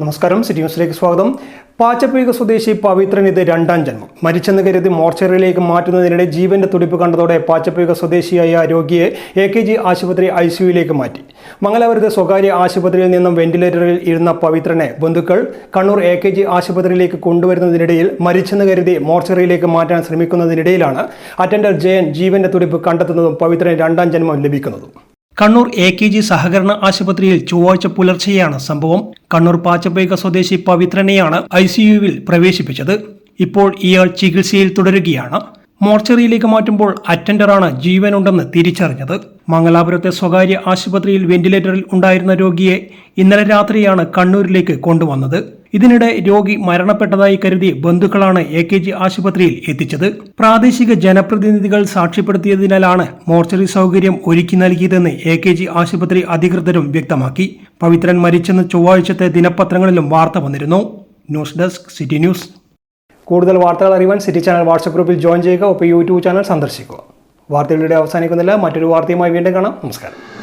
നമസ്കാരം. സിറ്റി ന്യൂസിലേക്ക് സ്വാഗതം. പാച്ചപ്പുഴ സ്വദേശി പവിത്രൻ ഇത് രണ്ടാം ജന്മം. മരിച്ചെന്ന് കരുതി മോർച്ചറിയിലേക്ക് മാറ്റുന്നതിനിടെ ജീവന്റെ തുടിപ്പ് കണ്ടതോടെ പാച്ചപ്പുഴ സ്വദേശിയായ രോഗിയെ AKG ആശുപത്രി ICUയിലേക്ക് മാറ്റി. മംഗലാപുരത്തെ സ്വകാര്യ ആശുപത്രിയിൽ നിന്നും വെന്റിലേറ്ററിൽ ഇരുന്ന പവിത്രനെ ബന്ധുക്കൾ കണ്ണൂർ AKG ആശുപത്രിയിലേക്ക് കൊണ്ടുവരുന്നതിനിടയിൽ മരിച്ചെന്ന് കരുതി മോർച്ചറിയിലേക്ക് മാറ്റാൻ ശ്രമിക്കുന്നതിനിടയിലാണ് അറ്റൻഡർ ജയൻ ജീവന്റെ തുടിപ്പ് കണ്ടെത്തുന്നതും പവിത്രന് രണ്ടാം ജന്മം ലഭിക്കുന്നതും. കണ്ണൂർ AKG സഹകരണ ആശുപത്രിയിൽ ചൊവ്വാഴ്ച പുലർച്ചെയാണ് സംഭവം. കണ്ണൂർ പാച്ചപ്പുഴ സ്വദേശി പവിത്രനെയാണ് ICUവിൽ പ്രവേശിപ്പിച്ചത്. ഇപ്പോൾ ഇയാൾ ചികിത്സയിൽ തുടരുകയാണ്. മോർച്ചറിയിലേക്ക് മാറ്റുമ്പോൾ അറ്റൻഡറാണ് ജീവനുണ്ടെന്ന് തിരിച്ചറിഞ്ഞത്. മംഗലാപുരത്തെ സ്വകാര്യ ആശുപത്രിയിൽ വെന്റിലേറ്ററിൽ ഉണ്ടായിരുന്ന രോഗിയെ ഇന്നലെ രാത്രിയാണ് കണ്ണൂരിലേക്ക് കൊണ്ടുവന്നത്. ഇതിനിടെ രോഗി മരണപ്പെട്ടതായി കരുതി ബന്ധുക്കളാണ് AKG ആശുപത്രിയിൽ എത്തിച്ചത്. പ്രാദേശിക ജനപ്രതിനിധികൾ സാക്ഷ്യപ്പെടുത്തിയതിനാലാണ് മോർച്ചറി സൗകര്യം ഒരുക്കി നൽകിയതെന്ന് AKG ആശുപത്രി അധികൃതരും വ്യക്തമാക്കി. പവിത്രൻ മരിച്ചെന്ന് ചൊവ്വാഴ്ചത്തെ ദിനപത്രങ്ങളിലും വാർത്ത വന്നിരുന്നു. News desk city news. കൂടുതൽ വാർത്തകൾ അറിയുവാൻ സിറ്റി ചാനൽ വാട്സ്ആപ്പ് ഗ്രൂപ്പിൽ ജോയിൻ ചെയ്യുക. ഒപ്പം YouTube ചാനൽ സന്ദർശിക്കുക. വാർത്തകളുടെ അവസാനിക്കുന്നില്ല. മറ്റൊരു വാർത്തയുമായി വീണ്ടും കാണാം. നമസ്കാരം.